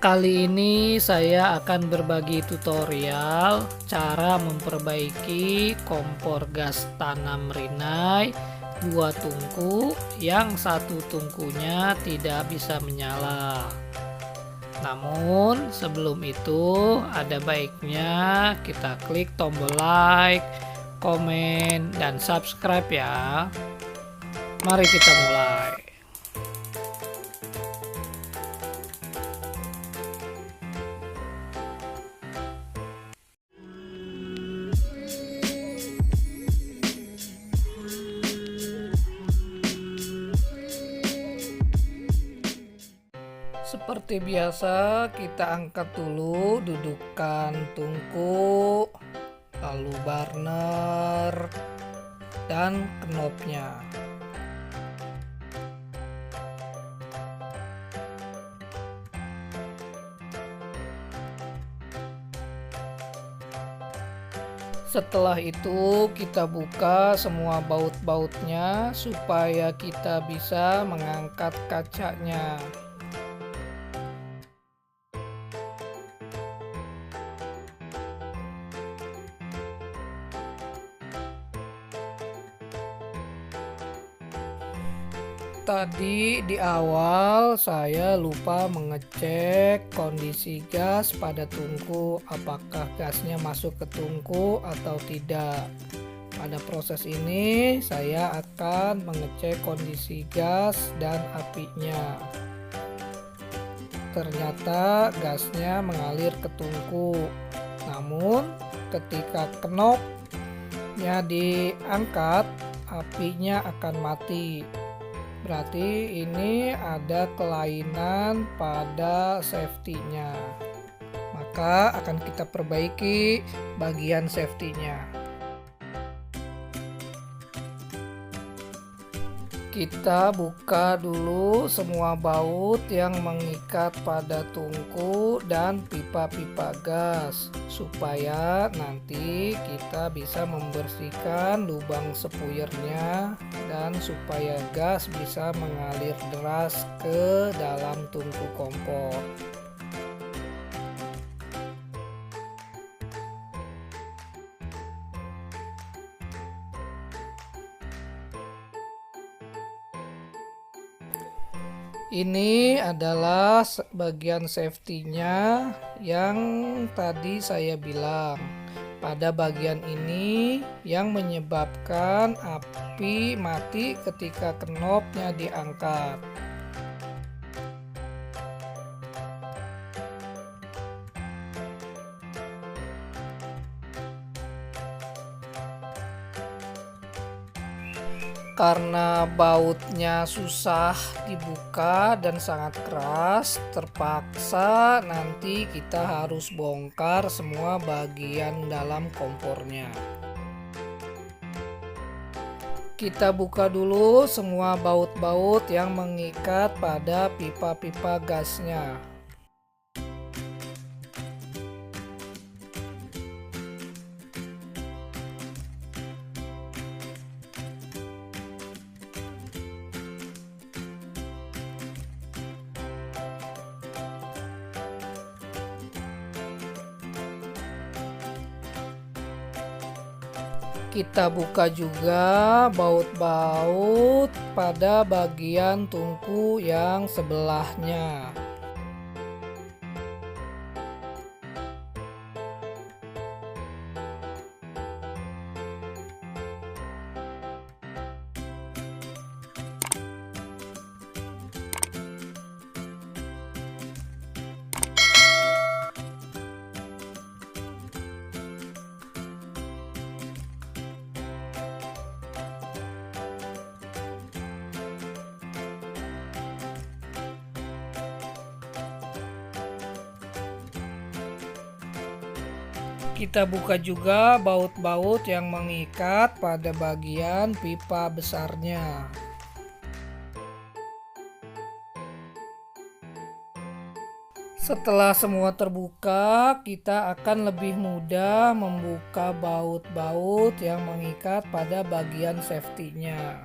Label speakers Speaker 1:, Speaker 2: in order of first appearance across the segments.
Speaker 1: Kali ini saya akan berbagi tutorial cara memperbaiki kompor gas tanam Rinnai 2 tungku yang satu tungkunya tidak bisa menyala. Namun sebelum itu ada baiknya kita klik tombol like, komen, dan subscribe ya. Mari kita mulai. Seperti biasa, kita angkat dulu dudukan tungku, lalu burner, dan knopnya. Setelah itu kita buka semua baut-bautnya supaya kita bisa mengangkat kacanya. Tadi di awal saya lupa mengecek kondisi gas pada tungku, apakah gasnya masuk ke tungku atau tidak. Pada proses ini saya akan mengecek kondisi gas dan apinya. Ternyata gasnya mengalir ke tungku, namun ketika knopnya diangkat apinya akan mati. Berarti ini ada kelainan pada safety-nya. Maka akan kita perbaiki bagian safety-nya. Kita buka dulu semua baut yang mengikat pada tungku dan pipa-pipa gas supaya nanti kita bisa membersihkan lubang spuyernya dan supaya gas bisa mengalir deras ke dalam tungku kompor. Ini adalah bagian safety-nya yang tadi saya bilang. Pada bagian ini yang menyebabkan api mati ketika knopnya diangkat. Karena bautnya susah dibuka dan sangat keras, terpaksa nanti kita harus bongkar semua bagian dalam kompornya. Kita buka dulu semua baut-baut yang mengikat pada pipa-pipa gasnya. Kita buka juga baut-baut pada bagian tungku yang sebelahnya. Kita buka juga baut-baut yang mengikat pada bagian pipa besarnya. Setelah semua terbuka, kita akan lebih mudah membuka baut-baut yang mengikat pada bagian safety-nya.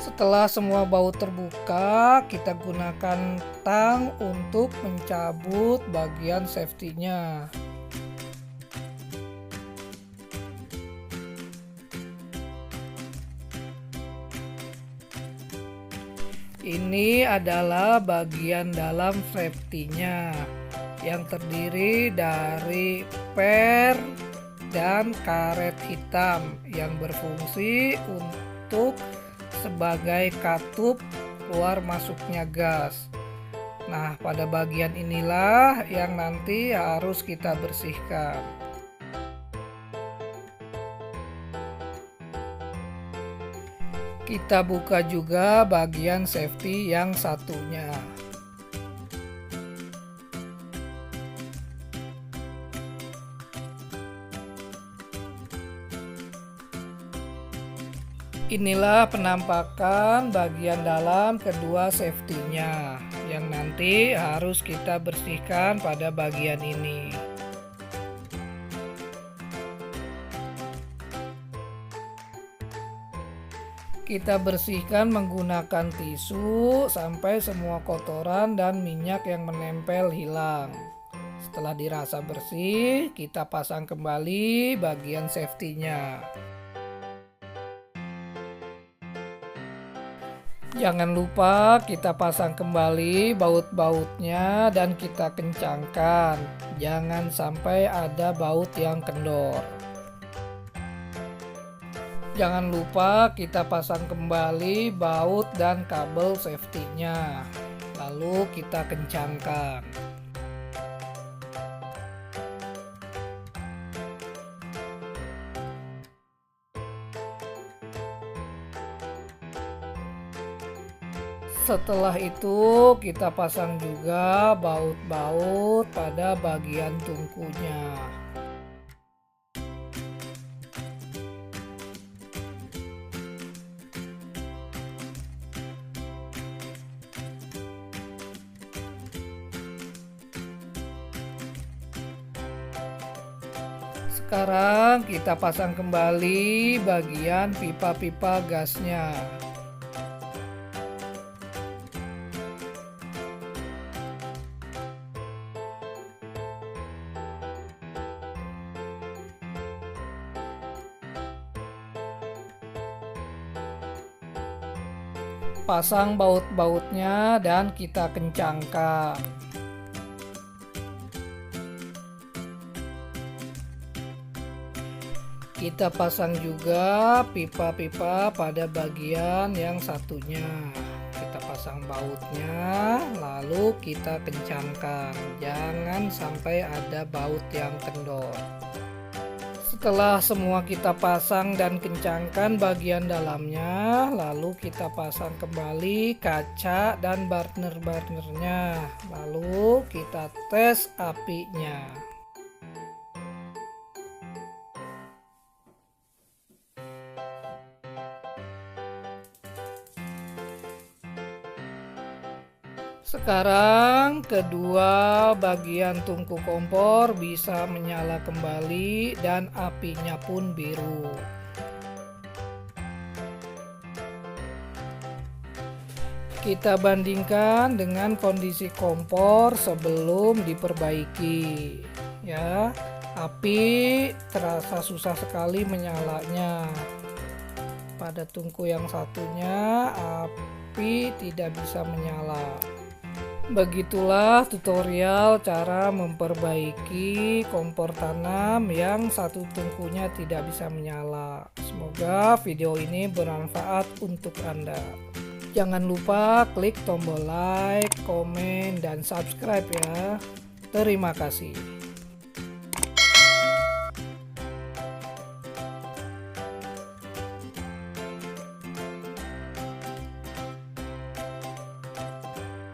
Speaker 1: Setelah semua baut terbuka, kita gunakan tang untuk mencabut bagian safety-nya. Ini adalah bagian dalam safety-nya yang terdiri dari per dan karet hitam yang berfungsi untuk sebagai katup keluar masuknya gas. Nah, pada bagian inilah yang nanti harus kita bersihkan. Kita buka juga bagian safety yang satunya. Inilah penampakan bagian dalam kedua safety-nya yang nanti harus kita bersihkan pada bagian ini. Kita bersihkan menggunakan tisu sampai semua kotoran dan minyak yang menempel hilang. Setelah dirasa bersih, kita pasang kembali bagian safety-nya. Jangan lupa kita pasang kembali baut-bautnya dan kita kencangkan. Jangan sampai ada baut yang kendor. Jangan lupa kita pasang kembali baut dan kabel safety-nya. Lalu kita kencangkan. Setelah itu kita pasang juga baut-baut pada bagian tungkunya. Sekarang kita pasang kembali bagian pipa-pipa gasnya. Pasang baut-bautnya dan kita kencangkan. Kita pasang juga pipa-pipa pada bagian yang satunya. Kita pasang bautnya, lalu kita kencangkan. Jangan sampai ada baut yang kendor. Setelah semua kita pasang dan kencangkan bagian dalamnya, lalu kita pasang kembali kaca dan burner-burnernya. Lalu kita tes apinya. Sekarang kedua bagian tungku kompor bisa menyala kembali dan apinya pun biru. Kita bandingkan dengan kondisi kompor sebelum diperbaiki. Ya, api terasa susah sekali menyalanya. Pada tungku yang satunya api tidak bisa menyala. Begitulah tutorial cara memperbaiki kompor tanam yang satu tungkunya tidak bisa menyala. Semoga video ini bermanfaat untuk Anda. Jangan lupa klik tombol like, komen, dan subscribe ya. Terima kasih.